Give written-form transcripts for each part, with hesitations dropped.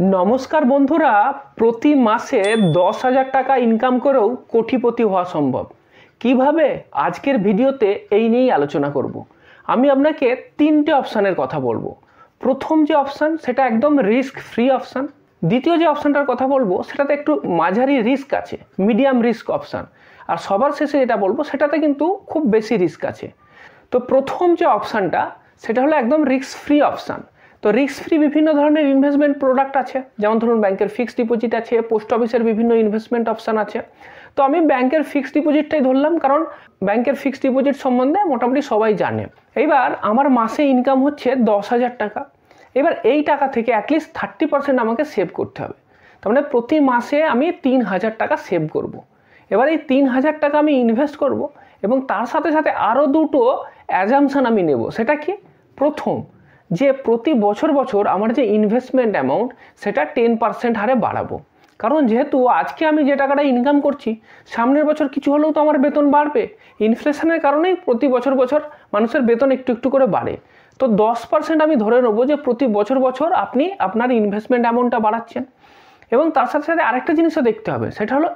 নমস্কার বন্ধুরা, প্রতি মাসে 10,000 টাকা ইনকাম করেও কোটিপতি হওয়া সম্ভব কিভাবে? আজকের ভিডিওতে এই নিয়েই আলোচনা করব। আমি আপনাকে তিনটে অপশানের কথা বলবো। প্রথম যে অপশান সেটা একদম রিস্ক ফ্রি অপশান। দ্বিতীয় যে অপশানটার কথা বলবো সেটাতে একটু মাঝারি রিস্ক আছে, মিডিয়াম রিস্ক অপশান। আর সবার শেষে যেটা বলবো সেটাতে কিন্তু খুব বেশি রিস্ক আছে। তো প্রথম যে অপশানটা সেটা হলো একদম রিস্ক ফ্রি অপশান। তো রিস্ক ফ্রি বিভিন্ন ধরনের ইনভেস্টমেন্ট প্রোডাক্ট আছে, যেমন ধরুন ব্যাংকের ফিক্সড ডিপোজিট আছে, পোস্ট অফিসের বিভিন্ন ইনভেস্টমেন্ট অপশান আছে। তো আমি ব্যাংকের ফিক্সড ডিপোজিটটাই ধরলাম, কারণ ব্যাংকের ফিক্সড ডিপোজিট সম্বন্ধে মোটামুটি সবাই জানে। এইবার আমার মাসে ইনকাম হচ্ছে 10,000 টাকা। এবার এই টাকা থেকে অ্যাটলিস্ট 30% আমাকে সেভ করতে হবে। তার মানে প্রতি মাসে আমি 3,000 টাকা সেভ করব। এবার এই 3,000 টাকা আমি ইনভেস্ট করব এবং তার সাথে সাথে আরও দুটো অ্যাজামশান আমি নেব। সেটা কি? প্রথম, যে প্রতি বছর আমার যে ইনভেস্টমেন্ট অ্যামাউন্ট সেটা 10% হারে বাড়াবো। কারণ যেহেতু আজকে আমি যে টাকাটা ইনকাম করছি, সামনের বছর কিছু হলেও তো আমার বেতন বাড়বে। ইনফ্লেশনের কারণেই প্রতি বছর মানুষের বেতন একটু একটু করে বাড়ে। তো 10% আমি ধরে নেবো যে প্রতি বছর আপনি আপনার ইনভেস্টমেন্ট অ্যামাউন্টটা বাড়াচ্ছেন। এবং তার সাথে সাথে আরেকটা জিনিসও দেখতে হবে, সেটা হলো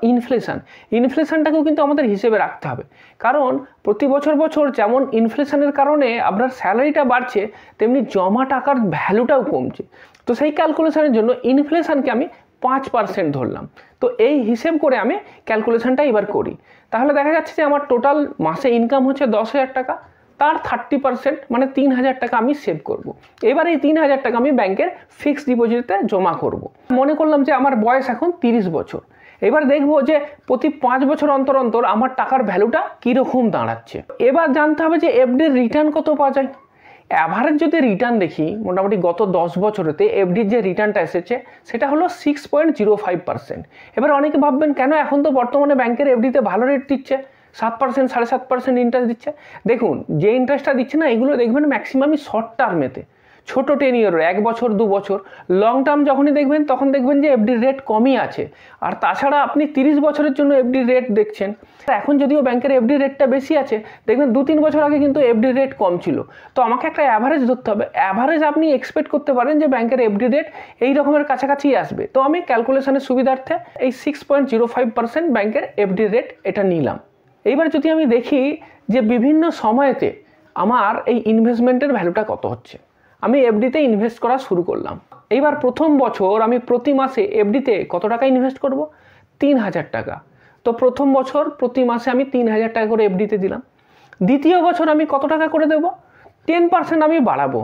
ইনফ্লেশনটাকেও কিন্তু আমাদের হিসেবে রাখতে হবে। কারণ প্রতি বছর যেমন ইনফ্লেশনের কারণে আপনার স্যালারিটা বাড়ছে, তেমনি জমা টাকার ভ্যালুটাও কমছে। তো সেই ক্যালকুলেশনের জন্য ইনফ্লেশনকে আমি 5% ধরলাম। তো এই হিসেব করে আমি ক্যালকুলেশনটা এবার করি। তাহলে দেখা যাচ্ছে যে আমার টোটাল মাসে ইনকাম হচ্ছে 10,000 টাকা, তার 30% মানে 3,000 টাকা আমি সেভ করব। এবার এই 3,000 টাকা আমি ব্যাংকের ফিক্সড ডিপোজিটে জমা করব। মনে করলাম যে আমার বয়স এখন 30 বছর। এবার দেখবো যে প্রতি 5 বছর অন্তর আমার টাকার ভ্যালুটা কীরকম দাঁড়াচ্ছে। এবার জানতে হবে যে এফডির রিটার্ন কত পাওয়া যায়। অ্যাভারেজ যদি রিটার্ন দেখি, মোটামুটি গত 10 বছরেতে এফডির যে রিটার্নটা এসেছে সেটা হলো 6.05%। এবার অনেকে ভাববেন কেন, এখন তো বর্তমানে ব্যাংকের এফডিতে ভালো রেট দিচ্ছে, 7%, 7.5% ইন্টারেস্ট দিচ্ছে। দেখুন, যে ইন্টারেস্টটা দিচ্ছে না, এগুলো দেখবেন ম্যাক্সিমামই শর্ট টার্মেতে, ছোটো টেনিয়রের 1 বছর 2 বছর। লং টার্ম যখনই দেখবেন তখন দেখবেন যে এফডির রেট কমই আছে। আর তাছাড়া আপনি 30 বছরের জন্য এফডির রেট দেখছেন, এখন যদিও ব্যাংকের এফডির রেটটা বেশি আছে, দেখবেন 2-3 বছর আগে কিন্তু এফডির রেট কম ছিল। তো আমাকে একটা অ্যাভারেজ ধরতে হবে। অ্যাভারেজ আপনি এক্সপেক্ট করতে পারেন যে ব্যাংকের এফডি রেট এই রকমের কাছাকাছি আসবে। তো আমি ক্যালকুলেশনের সুবিধার্থে এই 6.05% ব্যাংকের এফডি রেট এটা নিলাম। এইবার যদি আমি দেখি যে বিভিন্ন সময়েতে আমার এই ইনভেস্টমেন্টের ভ্যালুটা কত হচ্ছে, আমি এফডিতে ইনভেস্ট করা শুরু করলাম। এইবার প্রথম বছর আমি প্রতি মাসে এফডিতে কত টাকা ইনভেস্ট করব? 3,000 টাকা। তো প্রথম বছর প্রতি মাসে আমি 3,000 টাকা করে এফডিতে দিলাম। দ্বিতীয় বছর আমি কত টাকা করে দেব? 10% আমি বাড়াবো,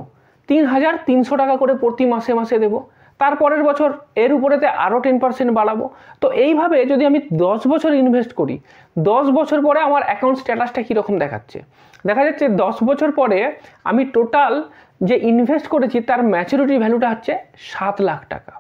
3,300 টাকা করে প্রতি মাসে দেবো। তারপরের বছর এর উপরেতে আরও 10% বাড়াবো। তো এইভাবে যদি আমি 10 বছর ইনভেস্ট করি, 10 বছর পরে আমার অ্যাকাউন্ট স্ট্যাটাসটা কীরকম দেখাচ্ছে? দেখা যাচ্ছে 10 বছর পরে আমি টোটাল যে ইনভেস্ট করেছি তার ম্যাচুরিটি ভ্যালুটা হচ্ছে 7 লাখ টাকা।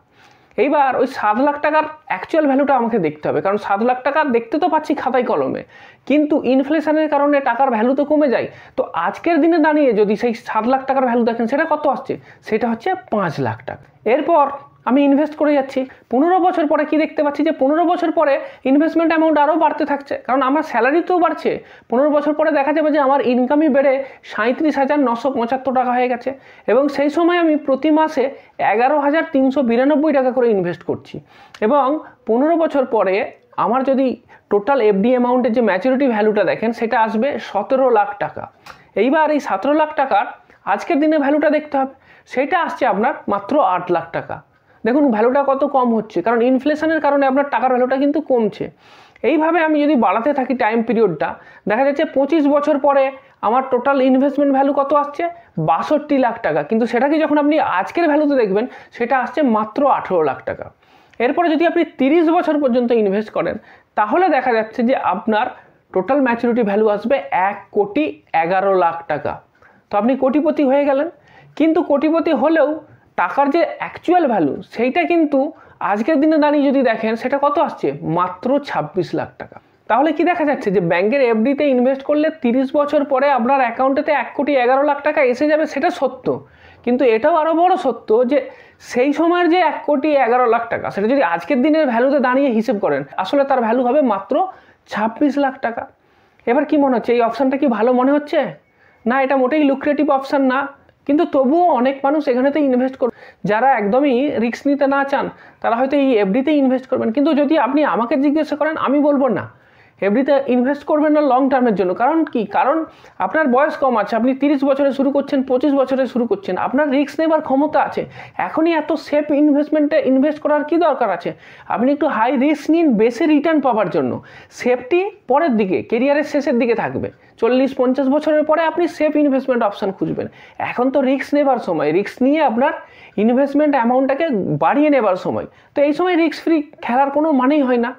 এইবার ওই 7 লাখ টাকার অ্যাকচুয়াল ভ্যালুটা আমাকে দেখতে হবে, কারণ 7 লাখ টাকা দেখতে তো পাচ্ছি খাতায় কলমে, কিন্তু ইনফ্লেশনের কারণে টাকার ভ্যালু তো কমে যায়। তো আজকের দিনে দাঁড়িয়ে যদি সেই 7 লাখ টাকার ভ্যালু দেখেন, সেটা কত আসছে? সেটা হচ্ছে 5 লাখ টাকা। এরপর আমি ইনভেস্ট করে যাচ্ছি। 15 বছর পরে কি দেখতে পাচ্ছি যে 15 বছর পরে ইনভেস্টমেন্ট অ্যামাউন্ট আরও বাড়তে থাকছে, কারণ আমার স্যালারি তো বাড়ছে। 15 বছর পরে দেখা যাবে যে আমার ইনকামই বেড়ে 37,975 টাকা হয়ে গেছে। এবং সেই সময় আমি প্রতি মাসে 11,392 টাকা করে ইনভেস্ট করছি। এবং 15 বছর পরে আমার যদি টোটাল এফডি অ্যামাউন্টের যে ম্যাচুরিটি ভ্যালুটা দেখেন, সেটা আসবে 17 লাখ টাকা। এইবার এই 17 লাখ টাকার আজকের দিনে ভ্যালুটা দেখতে হবে, সেটা আসছে আপনার মাত্র 8 লাখ টাকা। দেখুন ভ্যালুটা কত কম হচ্ছে, কারণ ইনফ্লেশনের কারণে আপনার টাকার ভ্যালুটা কিন্তু কমছে। এইভাবে আমি যদি বাড়াতে থাকি টাইম পিরিয়ডটা, দেখা যাচ্ছে 25 বছর পরে আমার টোটাল ইনভেস্টমেন্ট ভ্যালু কত আসছে? 62 লাখ টাকা। কিন্তু সেটাকে যখন আপনি আজকের ভ্যালুতে দেখবেন, সেটা আসছে মাত্র 18 লাখ টাকা। এরপরে যদি আপনি 30 বছর পর্যন্ত ইনভেস্ট করেন, তাহলে দেখা যাচ্ছে যে আপনার টোটাল ম্যাচুরিটি ভ্যালু আসবে 1,11,00,000 টাকা। তো আপনি কোটিপতি হয়ে গেলেন। কিন্তু কোটিপতি হলেও টাকার যে অ্যাকচুয়াল ভ্যালু, সেইটা কিন্তু আজকের দিনে দাঁড়িয়ে যদি দেখেন, সেটা কত আসছে? মাত্র 26 লাখ টাকা। তাহলে কি দেখা যাচ্ছে যে ব্যাংকের এফডিতে ইনভেস্ট করলে 30 বছর পরে আপনার অ্যাকাউন্টেতে 1,11,00,000 টাকা এসে যাবে, সেটা সত্য। কিন্তু এটাও আরও বড় সত্য যে সেই সময়ের যে 1,11,00,000 টাকা, সেটা যদি আজকের দিনের ভ্যালুতে দাঁড়িয়ে হিসেব করেন, আসলে তার ভ্যালু হবে মাত্র 26 লাখ টাকা। এবার কি মনে হচ্ছে, এই অপশানটা কি ভালো মনে হচ্ছে? না, এটা মোটেই লুক্রেটিভ অপশান না। কিন্তু তবুও অনেক মানুষ এখানেতে ইনভেস্ট করবে। যারা একদমই রিস্ক নিতে না চান তারা হয়তো এই এফডিতেই ইনভেস্ট করবেন। কিন্তু যদি আপনি আমাকে জিজ্ঞাসা করেন, আমি বলবো না, এফডিতে ইনভেস্ট করবেন না লং টার্মের জন্য। কারণ কি? কারণ আপনার বয়স কম আছে, আপনি 30 বছরে শুরু করছেন, 25 বছরে শুরু করছেন, আপনার রিস্ক নেবার ক্ষমতা আছে। এখনই এত সেফ ইনভেস্টমেন্টে ইনভেস্ট করার কি দরকার আছে? আপনি একটু হাই রিস্ক নিন বেশি রিটার্ন পাওয়ার জন্য। সেফটি পরের দিকে, কেরিয়ারের শেষের দিকে থাকবে। 40-50 বছরের পরে আপনি সেফ ইনভেস্টমেন্ট অপশান খুঁজবেন। এখন তো রিস্ক নেবার সময়, রিস্ক নিয়ে আপনার ইনভেস্টমেন্ট অ্যামাউন্টটাকে বাড়িয়ে নেবার সময়। তো এই সময় রিস্ক ফ্রি খেলার কোনো মানেই হয় না।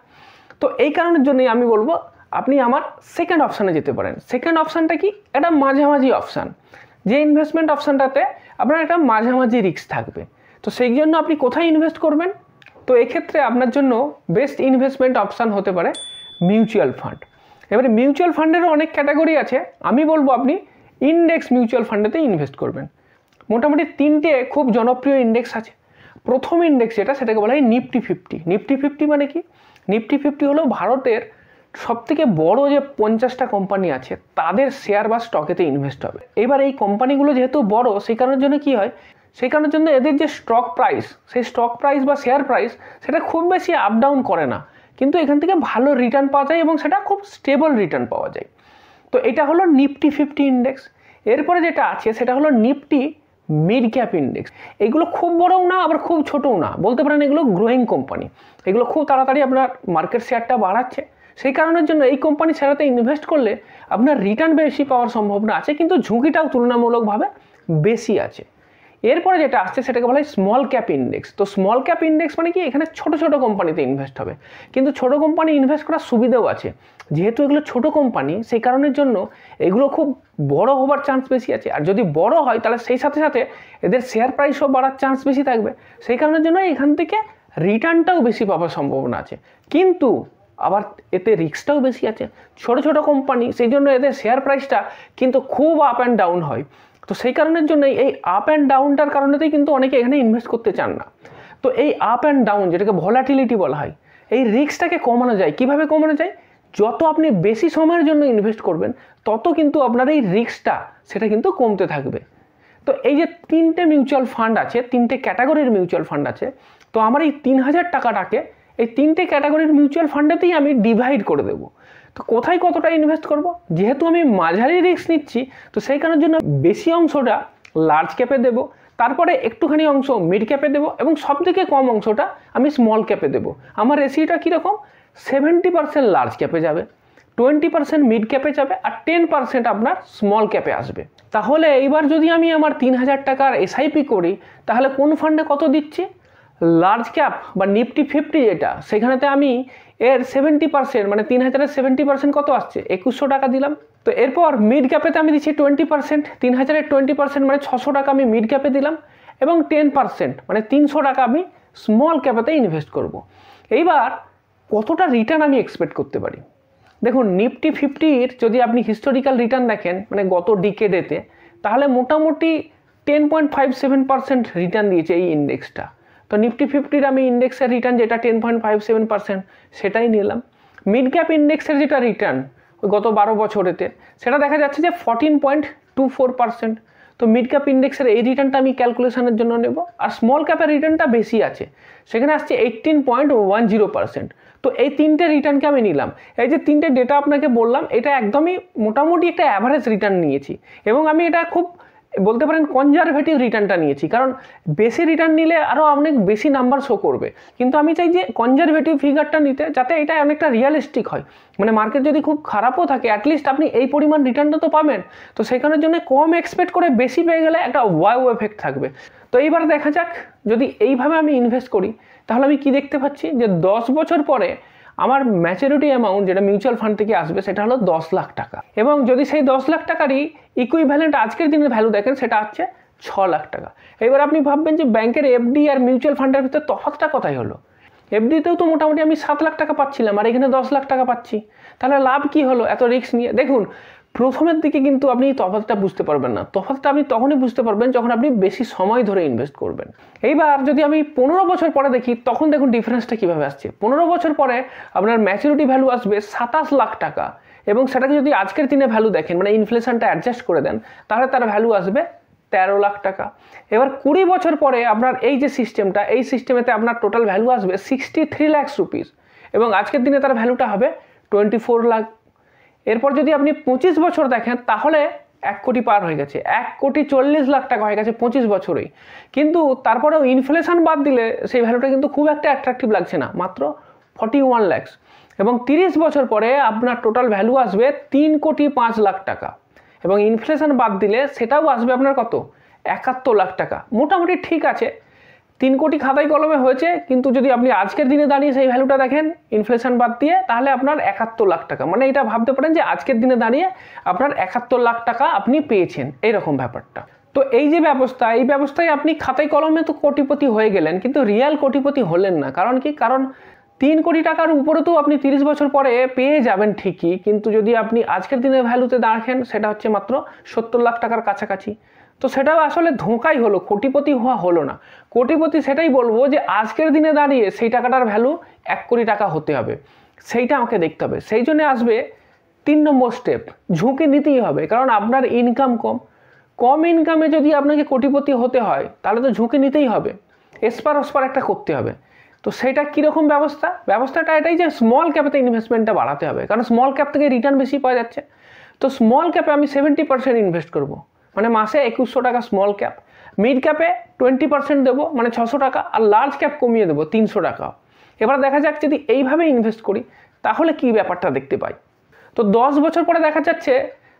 তো এই কারণের জন্যই আমি বলবো আপনি আমার সেকেন্ড অপশানে যেতে পারেন। সেকেন্ড অপশানটা কি? একটা মাঝামাঝি অপশান, যে ইনভেস্টমেন্ট অপশানটাতে আপনার একটা মাঝামাঝি রিস্ক থাকবে। তো সেই জন্য আপনি কোথায় ইনভেস্ট করবেন? তো এক্ষেত্রে আপনার জন্য বেস্ট ইনভেস্টমেন্ট অপশান হতে পারে মিউচুয়াল ফান্ড। এবারে মিউচুয়াল ফান্ডেরও অনেক ক্যাটাগরি আছে। আমি বলবো আপনি ইন্ডেক্স মিউচুয়াল ফান্ডেতে ইনভেস্ট করবেন। মোটামুটি 3টে খুব জনপ্রিয় ইন্ডেক্স আছে। প্রথম ইন্ডেক্স সেটাকে বলা হয় নিফটি 50। নিফটি 50 মানে কি? নিফটি 50 হলো ভারতের সবথেকে বড় যে 50টা কোম্পানি আছে তাদের শেয়ার বা স্টকেতে ইনভেস্ট হবে। এবার এই কোম্পানিগুলো যেহেতু বড়, সেই কারণের জন্য কি হয়, সেই কারণের জন্য এদের যে স্টক প্রাইস, সেই স্টক প্রাইস বা শেয়ার প্রাইস সেটা খুব বেশি আপ ডাউন করে না, কিন্তু এখান থেকে ভালো রিটার্ন পাওয়া যায় এবং সেটা খুব স্টেবল রিটার্ন পাওয়া যায়। তো এটা হলো নিফটি 50 ইন্ডেক্স। এরপরে যেটা আছে সেটা হলো নিফটি মিড ক্যাপ ইন্ডেক্স। এগুলো খুব বড়ও না আবার খুব ছোটও না, বলতে পারেন এগুলো গ্রোয়িং কোম্পানি। এগুলো খুব তাড়াতাড়ি আপনার মার্কেট শেয়ারটা বাড়াচ্ছে। সেই কারণের জন্য এই কোম্পানি শেয়ারতে ইনভেস্ট করলে আপনার রিটার্ন বেশি পাওয়ার সম্ভাবনা আছে, কিন্তু ঝুঁকিটাও তুলনামূলকভাবে বেশি আছে। এরপরে যেটা আসছে সেটাকে বলা হয় স্মল ক্যাপ ইন্ডেক্স। তো স্মল ক্যাপ ইন্ডেক্স মানে কি? এখানে ছোট ছোট কোম্পানিতে ইনভেস্ট হবে, কিন্তু ছোট কোম্পানি ইনভেস্ট করার সুবিধাও আছে। যেহেতু এগুলো ছোট কোম্পানি, সেই কারণের জন্য এগুলো খুব বড় হবার চান্স বেশি আছে। আর যদি বড় হয় তাহলে সেই সাথে সাথে এদের শেয়ার প্রাইসও বাড়ার চান্স বেশি থাকবে। সেই কারণের জন্য এখান থেকে রিটার্নটাও বেশি পাওয়ার সম্ভাবনা আছে, কিন্তু আবার এতে রিস্কটাও বেশি আছে। ছোট ছোট কোম্পানি, সেই জন্য এদের শেয়ার প্রাইসটা কিন্তু খুব আপ অ্যান্ড ডাউন হয়। তো সেই কারণের জন্য এই আপ অ্যান্ড ডাউনটার কারণেতেই কিন্তু অনেকে এখানে ইনভেস্ট করতে চান না। তো এই আপ অ্যান্ড ডাউন, যেটাকে ভলাটিলিটি বলা হয়, এই রিস্কটাকে কমানো যায়। কিভাবে কমানো যায়? যত আপনি বেশি সময়ের জন্য ইনভেস্ট করবেন তত কিন্তু আপনার এই রিস্কটা সেটা কিন্তু কমতে থাকবে। তো এই যে 3টে মিউচুয়াল ফান্ড আছে, 3টে ক্যাটাগরির মিউচুয়াল ফান্ড আছে, তো আমার এই 3000 টাকাটাকে এই 3টে ক্যাটাগরির মিউচুয়াল ফান্ডেতেই আমি ডিভাইড করে দেবো। তো কোথায় কতটা ইনভেস্ট করব? যেহেতু আমি মাঝারি রিস্ক নিচ্ছি, তো সেই কারণের জন্য বেশি অংশটা লার্জ ক্যাপে দেবো, তারপরে একটুখানি অংশ মিড ক্যাপে দেবো, এবং সবথেকে কম অংশটা আমি স্মল ক্যাপে দেবো। আমার রেশিওটা কীরকম? 70% লার্জ ক্যাপে যাবে, 20% মিড ক্যাপে যাবে, আর 10% আপনার স্মল ক্যাপে আসবে। তাহলে এইবার যদি আমি আমার 3000 টাকার এসআইপি করি, তাহলে কোন ফান্ডে কত দিচ্ছি? লার্জ ক্যাপ বা নিফটি 50 যেটা, সেখানেতে আমি এর 70% মানে 3000-এর 70% কত আসছে? 2100 টাকা দিলাম। তো এরপর মিড ক্যাপেতে আমি দিচ্ছি 20%, 3000-এর 20% মানে 600 টাকা আমি মিড ক্যাপে দিলাম, এবং 10% মানে 300 টাকা আমি স্মল ক্যাপেতে ইনভেস্ট করব। এইবার কতটা রিটার্ন আমি এক্সপেক্ট করতে পারি? দেখুন, নিফটি 50-র যদি আপনি হিস্টোরিক্যাল রিটার্ন দেখেন, মানে গত ডিকেডেতে, তাহলে মোটামুটি 10.57% রিটার্ন দিয়েছে এই ইন্ডেক্সটা। তো নিফটি 50-র আমি ইন্ডেক্সের রিটার্ন যেটা 10.57% সেটাই নিলাম। মিড ক্যাপ ইন্ডেক্সের যেটা রিটার্ন গত 12 বছরেতে, সেটা দেখা যাচ্ছে যে 14.24%। তো মিড ক্যাপ ইন্ডেক্সের এই রিটার্নটা আমি ক্যালকুলেশনের জন্য নেব। আর স্মল ক্যাপের রিটার্নটা বেশি আছে, সেখানে আসছে 18.10%। তো এই 3টে রিটার্নকে আমি নিলাম। এই যে 3টে ডেটা আপনাকে বললাম, এটা একদমই মোটামুটি একটা অ্যাভারেজ রিটার্ন নিয়েছি, এবং আমি এটা খুব বলতে পারেন কনজারভেটিভ রিটার্নটা নিয়েছি। কারণ বেশি রিটার্ন নিলে আরও অনেক বেশি নাম্বার শো করবে, কিন্তু আমি চাই যে কনজারভেটিভ ফিগারটা নিতে, যাতে এটা অনেকটা রিয়ালিস্টিক হয়। মানে মার্কেট যদি খুব খারাপও থাকে, অ্যাটলিস্ট আপনি এই পরিমাণ রিটার্নটা তো পাবেন। তো সেখানের জন্য কম এক্সপেক্ট করে বেশি পেয়ে গেলে একটা ওয়াও এফেক্ট থাকবে। তো এইবার দেখা যাক, যদি এইভাবে আমি ইনভেস্ট করি, তাহলে আমি কি দেখতে পাচ্ছি যে 10 বছর পরে আমার ম্যাচুরিটি অ্যামাউন্ট যেটা মিউচুয়াল ফান্ড থেকে আসবে সেটা হলো 10 লাখ টাকা। এবং যদি সেই 10 লাখ টাকারই ইকুইভ্যালেন্ট আজকের দিনের ভ্যালু দেখেন, সেটা হচ্ছে 6 লাখ টাকা। এবার আপনি ভাববেন যে ব্যাংকের এফডি আর মিউচুয়াল ফান্ডের ভিতরে তফাৎটা কোথায় হলো? এফডিতেও তো মোটামুটি আমি 7 লাখ টাকা পাচ্ছিলাম, আর এখানে 10 লাখ টাকা পাচ্ছি। তাহলে লাভ কি হলো এত রিস্ক নিয়ে? দেখুন, প্রথমের দিকে কিন্তু আপনি তফাৎটা বুঝতে পারবেন না। তফাৎটা আপনি তখনই বুঝতে পারবেন যখন আপনি বেশি সময় ধরে ইনভেস্ট করবেন। এইবার যদি আমি 15 বছর পরে দেখি, তখন দেখুন ডিফারেন্সটা কীভাবে আসছে। 15 বছর পরে আপনার ম্যাচুরিটি ভ্যালু আসবে 27 লাখ টাকা, এবং সেটাকে যদি আজকের দিনে ভ্যালু দেখেন, মানে ইনফ্লেশনটা অ্যাডজাস্ট করে দেন, তাহলে তার ভ্যালু আসবে 13 লাখ টাকা। এবার 20 বছর পরে আপনার এই যে সিস্টেমটা, এই সিস্টেমেতে আপনার টোটাল ভ্যালু আসবে 63 লাখ রুপিস এবং আজকের দিনে তার ভ্যালুটা হবে 24 লাখ। এরপর যদি আপনি 25 বছর দেখেন তাহলে 1 কোটি পার হয়ে গেছে, 1,40,00,000 টাকা হয়ে গেছে 25 বছরেই। কিন্তু তারপরেও ইনফ্লেশন বাদ দিলে সেই ভ্যালুটা কিন্তু খুব একটা অ্যাট্রাকটিভ লাগছে না, মাত্র 41 লাখ। এবং 30 বছর পরে আপনার টোটাল ভ্যালু আসবে 3,05,00,000 টাকা এবং ইনফ্লেশন বাদ দিলে সেটাও আসবে আপনার কত, 71 লাখ টাকা। মোটামুটি ঠিক আছে, 3 কোটি খাতায় কলমে হয়েছে, কিন্তু যদি আপনি আজকের দিনে দাঁড়িয়ে সেই ভ্যালুটা দেখেন ইনফ্লেশন বাদ দিয়ে, তাহলে আপনার 71 লাখ টাকা। মানে এটা ভাবতে পারেন যে আজকের দিনে দাঁড়িয়ে আপনার 71 লাখ টাকা আপনি পেয়েছেন, এইরকম ব্যাপারটা। তো এই যে ব্যবস্থা, এই ব্যবস্থায় আপনি খাতায় কলমে তো কোটিপতি হয়ে গেলেন, কিন্তু রিয়াল কোটিপতি হলেন না। কারণ কি? কারণ 3 কোটি টাকার উপরে তো আপনি 30 বছর পরে পেয়ে যাবেন ঠিকই, কিন্তু যদি আপনি আজকের দিনের ভ্যালুতে দেখেন সেটা হচ্ছে মাত্র 70 লাখ টাকার কাছাকাছি। তো সেটাও আসলে ধোঁকাই হলো, কোটিপতি হওয়া হলো না। কোটিপতি সেটাই বলবো যে আজকের দিনে দাঁড়িয়ে সেই টাকাটার ভ্যালু 1 কোটি টাকা হতে হবে, সেইটা আমাকে দেখতে হবে। সেই জন্য আসবে 3 নম্বর স্টেপ, ঝুঁকি নিতেই হবে। কারণ আপনার ইনকাম কম ইনকামে যদি আপনাকে কোটিপতি হতে হয় তাহলে তো ঝুঁকি নিতেই হবে, এসপার ওসপার একটা করতে হবে। তো সেটা কীরকম ব্যবস্থাটা এটাই যে স্মল ক্যাপেতে ইনভেস্টমেন্টটা বাড়াতে হবে, কারণ স্মল ক্যাপ থেকে রিটার্ন বেশি পাওয়া যাচ্ছে। তো স্মল ক্যাপে আমি 70% ইনভেস্ট করব, মানে মাসে 2100 টাকা স্মল ক্যাপ। মিড ক্যাপে 20% দেবো, মানে 600 টাকা। আর লার্জ ক্যাপ কমিয়ে দেবো 300 টাকা। এবার দেখা যাক যদি এইভাবে ইনভেস্ট করি তাহলে কি ব্যাপারটা দেখতে পাই। তো 10 বছর পরে দেখা যাচ্ছে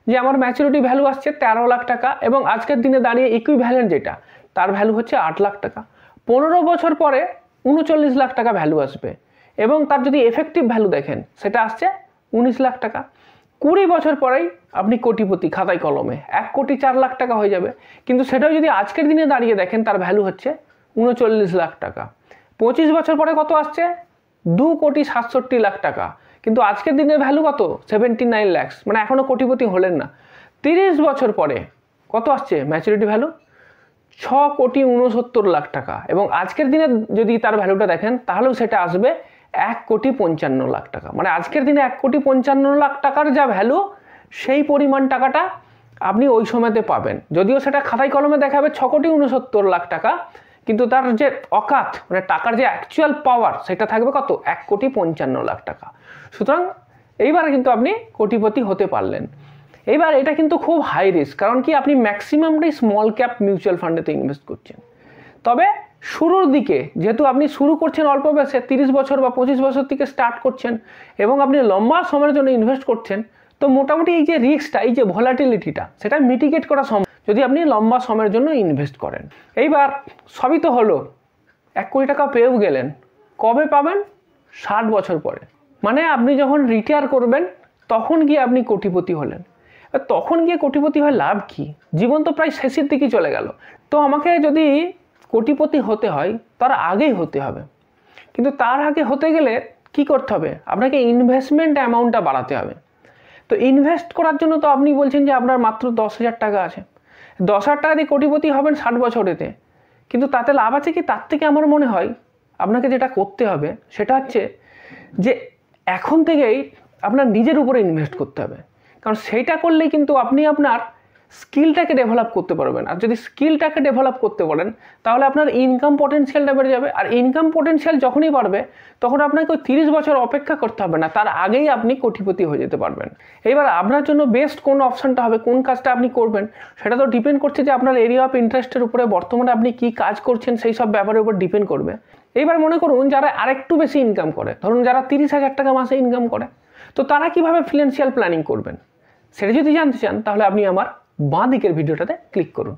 যে আমার ম্যাচুরিটি ভ্যালু আসছে 13 লাখ টাকা এবং আজকের দিনে দাঁড়িয়ে ইকুইভ্যালেন্ট যেটা তার ভ্যালু হচ্ছে 8 লাখ টাকা। 15 বছর পরে 39 লাখ টাকা ভ্যালু আসবে এবং তার যদি এফেক্টিভ ভ্যালু দেখেন সেটা আসছে 19 লাখ টাকা। 20 বছর পরেই আপনি কোটিপতি খাতায় কলমে, 1,04,00,000 টাকা হয়ে যাবে। কিন্তু সেটাও যদি আজকের দিনে দাঁড়িয়ে দেখেন তার ভ্যালু হচ্ছে 39 লাখ টাকা। 25 বছর পরে কত আসছে, 2,67,00,000 টাকা। কিন্তু আজকের দিনের ভ্যালু কত, 79 লাখ, মানে এখনও কোটিপতি হলেন না। 30 বছর পরে কত আসছে ম্যাচুরিটি ভ্যালু, 6,69,00,000 টাকা এবং আজকের দিনে যদি তার ভ্যালুটা দেখেন তাহলেও সেটা আসবে 1,55,00,000 টাকা। মানে আজকের দিনে 1,55,00,000 টাকার যা ভ্যালু, সেই পরিমাণ টাকাটা আপনি ওই সময়তে পাবেন। যদিও সেটা খাতায় কলমে দেখাবে 6,69,00,000 টাকা, কিন্তু তার যে অকাত, মানে টাকার যে অ্যাকচুয়াল পাওয়ার, সেটা থাকবে কত, 1,55,00,000 টাকা। সুতরাং এইবার কিন্তু আপনি কোটিপতি হতে পারলেন। এইবার এটা কিন্তু খুব হাই রিস্ক, কারণ কি আপনি ম্যাক্সিমামটাই স্মল ক্যাপ মিউচুয়াল ফান্ডেতে ইনভেস্ট করছেন। তবে শুরুর দিকে যেহেতু আপনি শুরু করছেন অল্প বয়সে, 30 বছর বা 25 বছর থেকে স্টার্ট করছেন এবং আপনি লম্বা সময়ের জন্য ইনভেস্ট করছেন, তো মোটামুটি এই যে রিস্কটা, এই যে ভলাটিলিটিটা, সেটা মিটিগেট করা সম্ভব যদি আপনি লম্বা সময়ের জন্য ইনভেস্ট করেন। এইবার সবই তো হলো, 1 কোটি টাকা পেয়েও গেলেন, কবে পাবেন, 60 বছর পরে। মানে আপনি যখন রিটায়ার করবেন তখন গিয়ে আপনি কোটিপতি হলেন। তখন গিয়ে কোটিপতি হয়ে লাভ কি, জীবন তো প্রায় শেষের দিকেই চলে গেল। তো আমাকে যদি কোটিপতি হতে হয় তার আগেই হতে হবে, কিন্তু তার আগে হতে গেলে কি করতে হবে, আপনাকে ইনভেস্টমেন্ট অ্যামাউন্টটা বাড়াতে হবে। তো ইনভেস্ট করার জন্য তো আপনি বলছেন যে আপনার মাত্র 10,000 টাকা আছে, 10,000 টাকা দিয়ে কোটিপতি হবেন 60 বছরেতে, কিন্তু তাতে লাভ আছে কি? তার থেকে আমার মনে হয় আপনাকে যেটা করতে হবে সেটা হচ্ছে যে এখন থেকেই আপনার নিজের উপরে ইনভেস্ট করতে হবে। কারণ সেইটা করলেই কিন্তু আপনি আপনার স্কিলটাকে ডেভেলপ করতে পারবেন। আর যদি স্কিলটাকে ডেভেলপ করতে পারেন তাহলে আপনার ইনকাম পটেনশিয়ালটা বেড়ে যাবে। আর ইনকাম পটেনশিয়াল যখনই বাড়বে তখন আপনাকে ওই 30 বছর অপেক্ষা করতে হবে না, তার আগেই আপনি কোটিপতি হয়ে যেতে পারবেন। এবার আপনার জন্য বেস্ট কোন অপশানটা হবে, কোন কাজটা আপনি করবেন, সেটা তো ডিপেন্ড করছে যে আপনার এরিয়া অফ ইন্টারেস্টের উপরে, বর্তমানে আপনি কী কাজ করছেন সেই সব ব্যাপারের উপর ডিপেন্ড করবে। এইবার মনে করুন যারা আরেকটু বেশি ইনকাম করে, ধরুন যারা 30,000 টাকা মাসে ইনকাম করে, তো তারা কীভাবে ফিনান্সিয়াল প্ল্যানিং করবেন সেটা যদি জানতে চান তাহলে আপনি আমার বাঁ দিকের ভিডিওটাতে ক্লিক করুন।